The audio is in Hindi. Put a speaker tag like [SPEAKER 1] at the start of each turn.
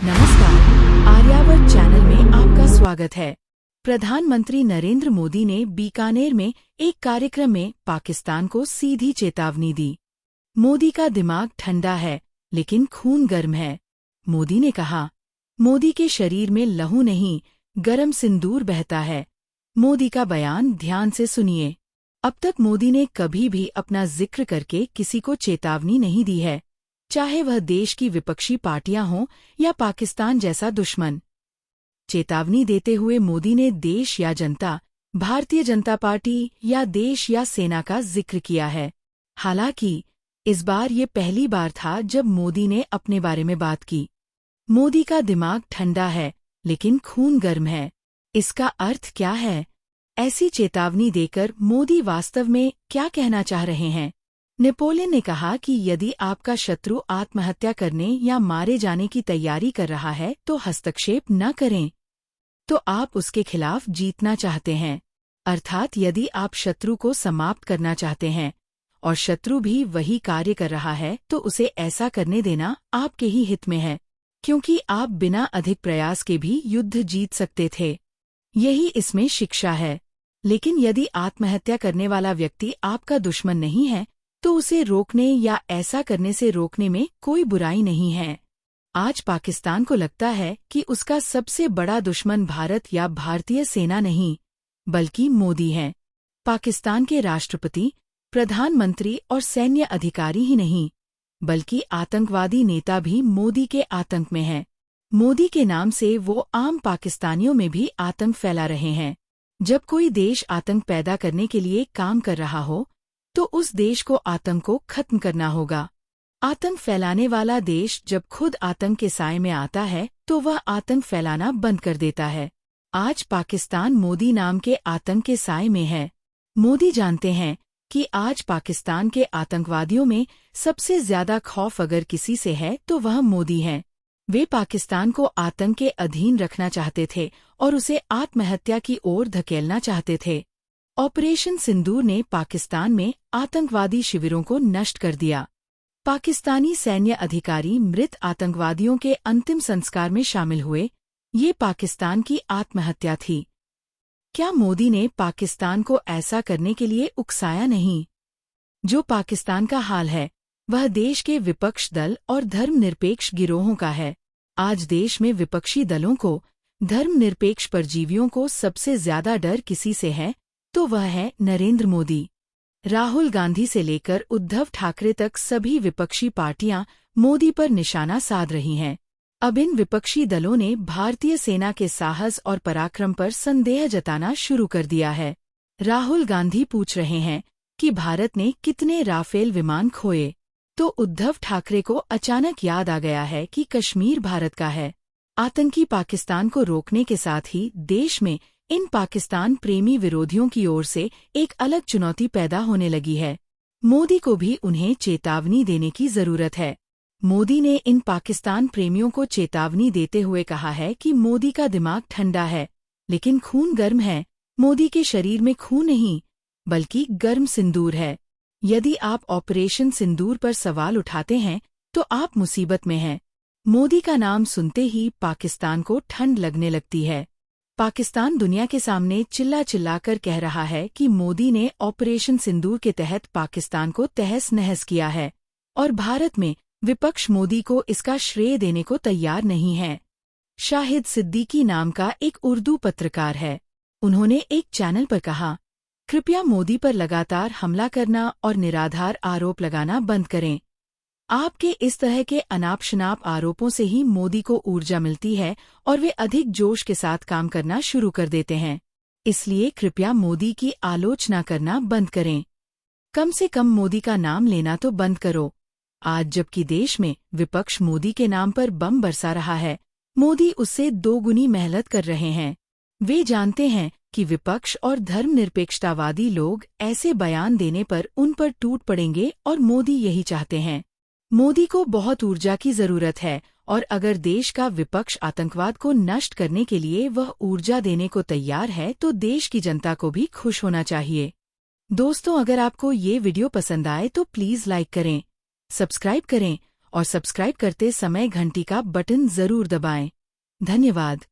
[SPEAKER 1] नमस्कार, आर्यावर्त चैनल में आपका स्वागत है। प्रधानमंत्री नरेंद्र मोदी ने बीकानेर में एक कार्यक्रम में पाकिस्तान को सीधी चेतावनी दी। मोदी का दिमाग ठंडा है, लेकिन खून गर्म है। मोदी ने कहा, मोदी के शरीर में लहू नहीं, गरम सिंदूर बहता है। मोदी का बयान ध्यान से सुनिए। अब तक मोदी ने कभी भी अपना जिक्र करके किसी को चेतावनी नहीं दी है, चाहे वह देश की विपक्षी पार्टियां हों या पाकिस्तान जैसा दुश्मन। चेतावनी देते हुए मोदी ने देश या जनता, भारतीय जनता पार्टी या देश या सेना का जिक्र किया है। हालांकि इस बार ये पहली बार था जब मोदी ने अपने बारे में बात की। मोदी का दिमाग ठंडा है, लेकिन खून गर्म है। इसका अर्थ क्या है? ऐसी चेतावनी देकर मोदी वास्तव में क्या कहना चाह रहे हैं? नेपोलियन ने कहा कि यदि आपका शत्रु आत्महत्या करने या मारे जाने की तैयारी कर रहा है तो हस्तक्षेप न करें। तो आप उसके खिलाफ जीतना चाहते हैं, अर्थात यदि आप शत्रु को समाप्त करना चाहते हैं और शत्रु भी वही कार्य कर रहा है तो उसे ऐसा करने देना आपके ही हित में है, क्योंकि आप बिना अधिक प्रयास के भी युद्ध जीत सकते थे। यही इसमें शिक्षा है। लेकिन यदि आत्महत्या करने वाला व्यक्ति आपका दुश्मन नहीं है तो उसे रोकने या ऐसा करने से रोकने में कोई बुराई नहीं है। आज पाकिस्तान को लगता है कि उसका सबसे बड़ा दुश्मन भारत या भारतीय सेना नहीं, बल्कि मोदी हैं। पाकिस्तान के राष्ट्रपति, प्रधानमंत्री और सैन्य अधिकारी ही नहीं, बल्कि आतंकवादी नेता भी मोदी के आतंक में हैं। मोदी के नाम से वो आम पाकिस्तानियों में भी आतंक फैला रहे हैं। जब कोई देश आतंक पैदा करने के लिए काम कर रहा हो तो उस देश को आतंक को खत्म करना होगा। आतंक फैलाने वाला देश जब खुद आतंक के साए में आता है तो वह आतंक फैलाना बंद कर देता है। आज पाकिस्तान मोदी नाम के आतंक के साए में है। मोदी जानते हैं कि आज पाकिस्तान के आतंकवादियों में सबसे ज्यादा खौफ अगर किसी से है तो वह मोदी हैं। वे पाकिस्तान को आतंक के अधीन रखना चाहते थे और उसे आत्महत्या की ओर धकेलना चाहते थे। ऑपरेशन सिंदूर ने पाकिस्तान में आतंकवादी शिविरों को नष्ट कर दिया। पाकिस्तानी सैन्य अधिकारी मृत आतंकवादियों के अंतिम संस्कार में शामिल हुए। ये पाकिस्तान की आत्महत्या थी। क्या मोदी ने पाकिस्तान को ऐसा करने के लिए उकसाया नहीं? जो पाकिस्तान का हाल है वह देश के विपक्ष दल और धर्मनिरपेक्ष गिरोहों का है। आज देश में विपक्षी दलों को, धर्मनिरपेक्ष परजीवियों को सबसे ज्यादा डर किसी से है तो वह है नरेंद्र मोदी। राहुल गांधी से लेकर उद्धव ठाकरे तक सभी विपक्षी पार्टियां मोदी पर निशाना साध रही हैं। अब इन विपक्षी दलों ने भारतीय सेना के साहस और पराक्रम पर संदेह जताना शुरू कर दिया है। राहुल गांधी पूछ रहे हैं कि भारत ने कितने राफेल विमान खोए, तो उद्धव ठाकरे को अचानक याद आ गया है कि कश्मीर भारत का है। आतंकी पाकिस्तान को रोकने के साथ ही देश में इन पाकिस्तान प्रेमी विरोधियों की ओर से एक अलग चुनौती पैदा होने लगी है। मोदी को भी उन्हें चेतावनी देने की जरूरत है। मोदी ने इन पाकिस्तान प्रेमियों को चेतावनी देते हुए कहा है कि मोदी का दिमाग ठंडा है, लेकिन खून गर्म है। मोदी के शरीर में खून नहीं, बल्कि गर्म सिंदूर है। यदि आप ऑपरेशन सिंदूर पर सवाल उठाते हैं तो आप मुसीबत में हैं। मोदी का नाम सुनते ही पाकिस्तान को ठंड लगने लगती है। पाकिस्तान दुनिया के सामने चिल्ला चिल्लाकर कह रहा है कि मोदी ने ऑपरेशन सिंदूर के तहत पाकिस्तान को तहस नहस किया है, और भारत में विपक्ष मोदी को इसका श्रेय देने को तैयार नहीं है। शाहिद सिद्दीकी नाम का एक उर्दू पत्रकार है। उन्होंने एक चैनल पर कहा, कृपया मोदी पर लगातार हमला करना और निराधार आरोप लगाना बंद करें। आपके इस तरह के अनाप शनाप आरोपों से ही मोदी को ऊर्जा मिलती है और वे अधिक जोश के साथ काम करना शुरू कर देते हैं। इसलिए कृपया मोदी की आलोचना करना बंद करें। कम से कम मोदी का नाम लेना तो बंद करो। आज जबकि देश में विपक्ष मोदी के नाम पर बम बरसा रहा है, मोदी उससे दोगुनी मेहनत कर रहे हैं। वे जानते हैं कि विपक्ष और धर्मनिरपेक्षतावादी लोग ऐसे बयान देने पर उन पर टूट पड़ेंगे और मोदी यही चाहते हैं। मोदी को बहुत ऊर्जा की जरूरत है और अगर देश का विपक्ष आतंकवाद को नष्ट करने के लिए वह ऊर्जा देने को तैयार है तो देश की जनता को भी खुश होना चाहिए। दोस्तों, अगर आपको ये वीडियो पसंद आए तो प्लीज लाइक करें, सब्सक्राइब करें और सब्सक्राइब करते समय घंटी का बटन जरूर दबाएं। धन्यवाद।